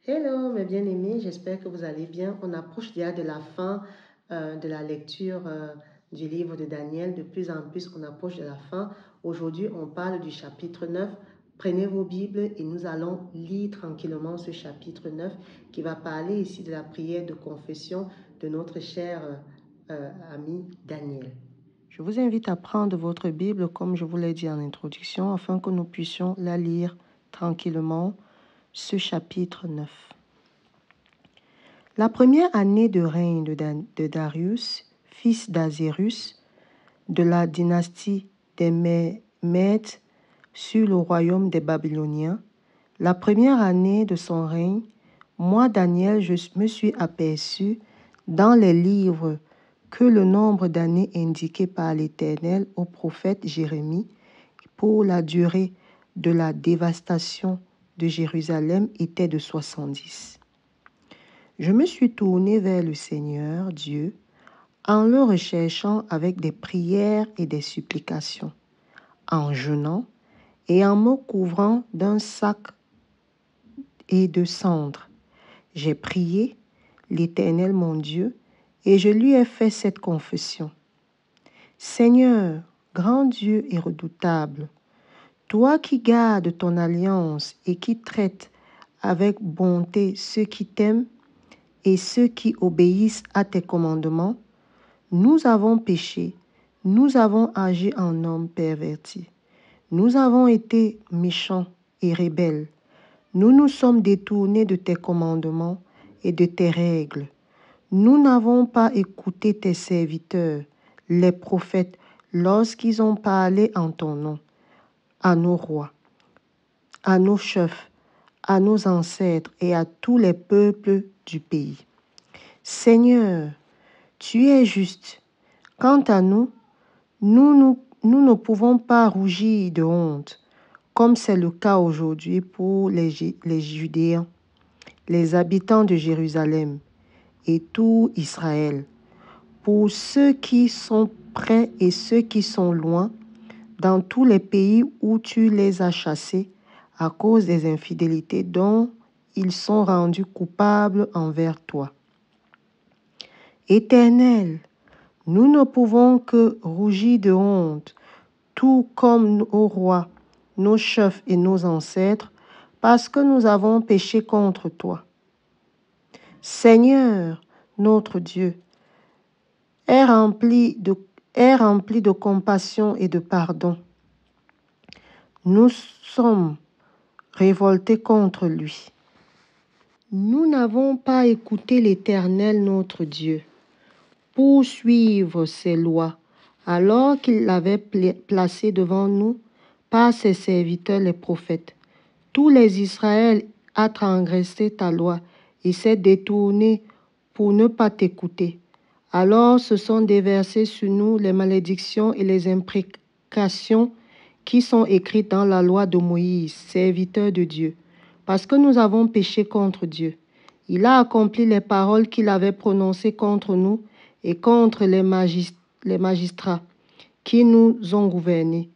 Hello mes bien-aimés, j'espère que vous allez bien. On approche déjà de la fin de la lecture du livre de Daniel. De plus en plus, on approche de la fin. Aujourd'hui, on parle du chapitre 9. Prenez vos Bibles et nous allons lire tranquillement ce chapitre 9 qui va parler ici de la prière de confession de notre cher ami Daniel. Je vous invite à prendre votre Bible comme je vous l'ai dit en introduction afin que nous puissions la lire tranquillement. Ce chapitre 9. La première année de règne de Darius, fils d'Azérus, de la dynastie des Mèdes sur le royaume des Babyloniens, la première année de son règne, moi, Daniel, je me suis aperçu dans les livres que le nombre d'années indiqué par l'Éternel au prophète Jérémie pour la durée de la dévastation de Jérusalem était de 70. Je me suis tourné vers le Seigneur Dieu en le recherchant avec des prières et des supplications, en jeûnant et en me couvrant d'un sac et de cendres. J'ai prié l'Éternel mon Dieu et je lui ai fait cette confession. Seigneur, grand Dieu et redoutable, toi qui gardes ton alliance et qui traites avec bonté ceux qui t'aiment et ceux qui obéissent à tes commandements, nous avons péché, nous avons agi en hommes pervertis, nous avons été méchants et rebelles, nous nous sommes détournés de tes commandements et de tes règles. Nous n'avons pas écouté tes serviteurs, les prophètes, lorsqu'ils ont parlé en ton nom, à nos rois, à nos chefs, à nos ancêtres et à tous les peuples du pays. Seigneur, tu es juste. Quant à nous, nous ne pouvons pas rougir de honte, comme c'est le cas aujourd'hui pour les Judéens, les habitants de Jérusalem et tout Israël, pour ceux qui sont près et ceux qui sont loin, dans tous les pays où tu les as chassés à cause des infidélités dont ils sont rendus coupables envers toi. Éternel, nous ne pouvons que rougir de honte, tout comme nos rois, nos chefs et nos ancêtres, parce que nous avons péché contre toi. Seigneur, notre Dieu, est rempli de compassion et de pardon. Nous sommes révoltés contre lui. Nous n'avons pas écouté l'Éternel, notre Dieu, pour suivre ses lois, alors qu'il l'avait placé devant nous par ses serviteurs les prophètes. Tous les Israël a transgressé ta loi et s'est détourné pour ne pas t'écouter. Alors se sont déversées sur nous les malédictions et les imprécations qui sont écrites dans la loi de Moïse, serviteur de Dieu, parce que nous avons péché contre Dieu. Il a accompli les paroles qu'il avait prononcées contre nous et contre les magistrats qui nous ont gouvernés.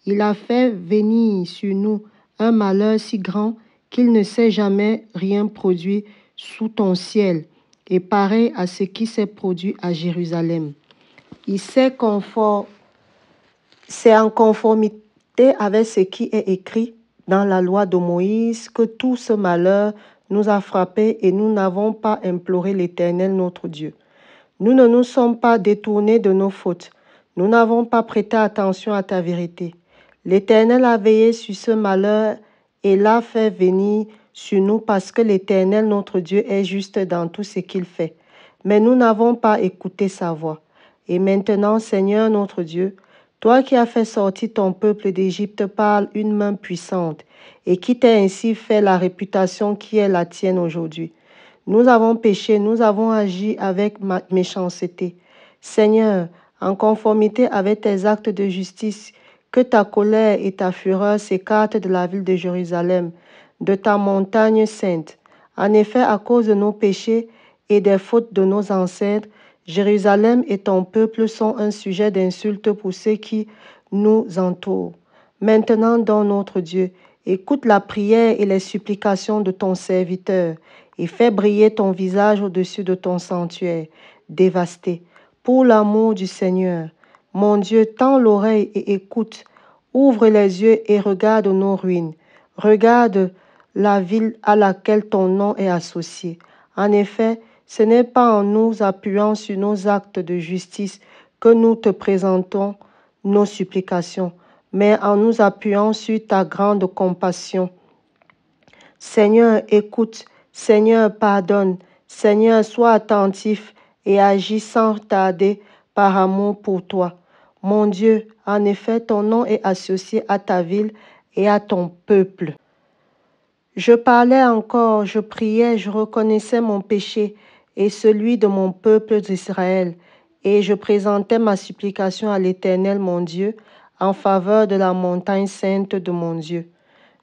Il a fait venir sur nous un malheur si grand qu'il ne s'est jamais rien produit sous ton ciel, et pareil à ce qui s'est produit à Jérusalem. C'est en conformité avec ce qui est écrit dans la loi de Moïse que tout ce malheur nous a frappés et nous n'avons pas imploré l'Éternel notre Dieu. Nous ne nous sommes pas détournés de nos fautes. Nous n'avons pas prêté attention à ta vérité. L'Éternel a veillé sur ce malheur et l'a fait venir sur nous parce que l'Éternel, notre Dieu, est juste dans tout ce qu'il fait. Mais nous n'avons pas écouté sa voix. Et maintenant, Seigneur, notre Dieu, toi qui as fait sortir ton peuple d'Égypte par une main puissante et qui t'as ainsi fait la réputation qui est la tienne aujourd'hui, nous avons péché, nous avons agi avec méchanceté. Seigneur, en conformité avec tes actes de justice, que ta colère et ta fureur s'écartent de la ville de Jérusalem, de ta montagne sainte. En effet, à cause de nos péchés et des fautes de nos ancêtres, Jérusalem et ton peuple sont un sujet d'insulte pour ceux qui nous entourent. Maintenant, dans notre Dieu, Écoute la prière et les supplications de ton serviteur et fais briller ton visage au-dessus de ton sanctuaire dévasté. Pour l'amour du Seigneur, mon Dieu, tends l'oreille et écoute. Ouvre les yeux et regarde nos ruines. Regarde la ville à laquelle ton nom est associé. En effet, ce n'est pas en nous appuyant sur nos actes de justice que nous te présentons nos supplications, mais en nous appuyant sur ta grande compassion. Seigneur, écoute. Seigneur, pardonne. Seigneur, sois attentif et agis sans tarder par amour pour toi. Mon Dieu, en effet, ton nom est associé à ta ville et à ton peuple. Je parlais encore, je priais, je reconnaissais mon péché et celui de mon peuple d'Israël, et je présentais ma supplication à l'Éternel mon Dieu en faveur de la montagne sainte de mon Dieu.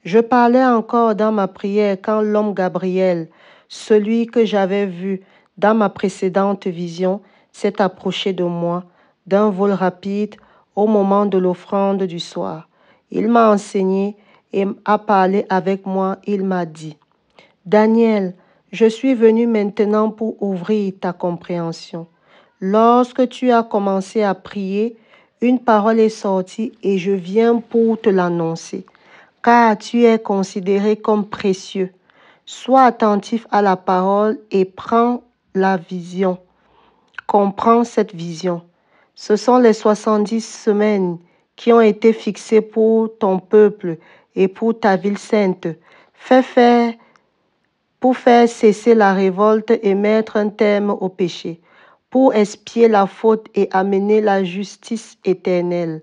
Je parlais encore dans ma prière quand l'homme Gabriel, celui que j'avais vu dans ma précédente vision, s'est approché de moi d'un vol rapide au moment de l'offrande du soir. Il m'a enseigné et a parlé avec moi. Il m'a dit, Daniel, je suis venu maintenant pour ouvrir ta compréhension. Lorsque tu as commencé à prier, une parole est sortie et je viens pour te l'annoncer, car tu es considéré comme précieux. Sois attentif à la parole et prends la vision. Comprends cette vision. Ce sont les 70 semaines qui ont été fixées pour ton peuple et pour ta ville sainte. Pour faire cesser la révolte et mettre un terme au péché, pour expier la faute et amener la justice éternelle,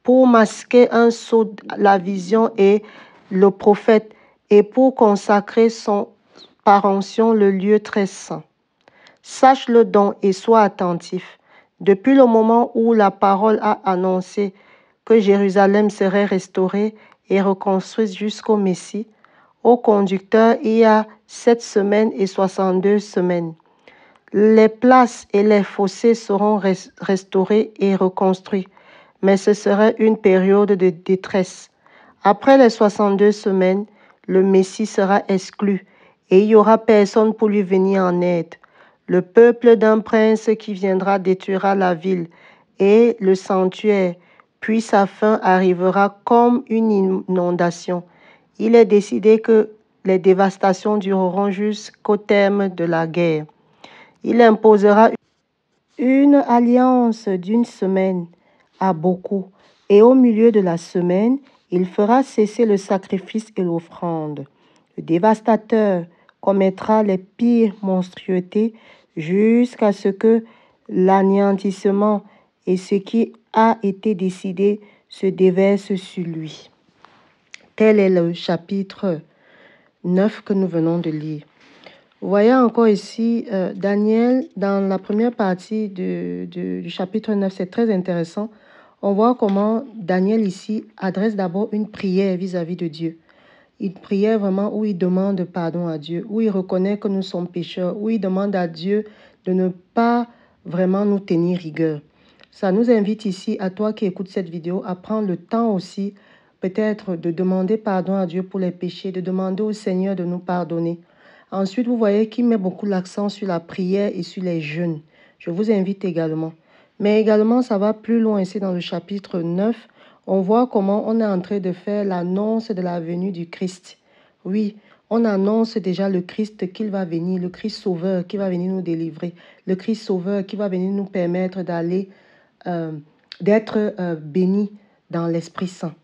pour masquer un sceau la vision et le prophète, et pour consacrer par onction le lieu très saint. Sache-le donc et sois attentif. Depuis le moment où la parole a annoncé que Jérusalem serait restaurée et reconstruite jusqu'au Messie, au conducteur, il y a 7 semaines et 62 semaines. Les places et les fossés seront restaurés et reconstruits, mais ce serait une période de détresse. Après les 62 semaines, le Messie sera exclu et il n'y aura personne pour lui venir en aide. Le peuple d'un prince qui viendra détruira la ville et le sanctuaire, puis sa fin arrivera comme une inondation. Il est décidé que les dévastations dureront jusqu'au terme de la guerre. Il imposera une alliance d'une semaine à beaucoup, et au milieu de la semaine, il fera cesser le sacrifice et l'offrande. Le dévastateur commettra les pires monstruosités jusqu'à ce que l'anéantissement et ce qui a été décidé se déverse sur lui. Tel est le chapitre 9 que nous venons de lire. Vous voyez encore ici Daniel, dans la première partie du chapitre 9, c'est très intéressant. On voit comment Daniel ici adresse d'abord une prière vis-à-vis de Dieu. Une prière vraiment où il demande pardon à Dieu, où il reconnaît que nous sommes pécheurs, où il demande à Dieu de ne pas vraiment nous tenir rigueur. Ça nous invite ici, à toi qui écoutes cette vidéo, à prendre le temps aussi peut-être de demander pardon à Dieu pour les péchés, de demander au Seigneur de nous pardonner. Ensuite, vous voyez qu'il met beaucoup l'accent sur la prière et sur les jeûnes. Je vous invite également. Mais également, ça va plus loin ici dans le chapitre 9. On voit comment on est en train de faire l'annonce de la venue du Christ. Oui, on annonce déjà le Christ qu'il va venir, le Christ sauveur qui va venir nous délivrer, le Christ sauveur qui va venir nous permettre d'être bénis dans l'Esprit Saint.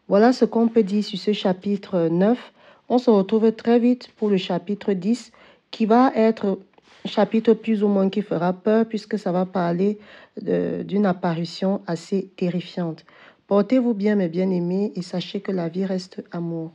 Voilà ce qu'on peut dire sur ce chapitre 9. On se retrouve très vite pour le chapitre 10 qui va être un chapitre plus ou moins qui fera peur puisque ça va parler d'une apparition assez terrifiante. Portez-vous bien mes bien-aimés et sachez que la vie reste amour.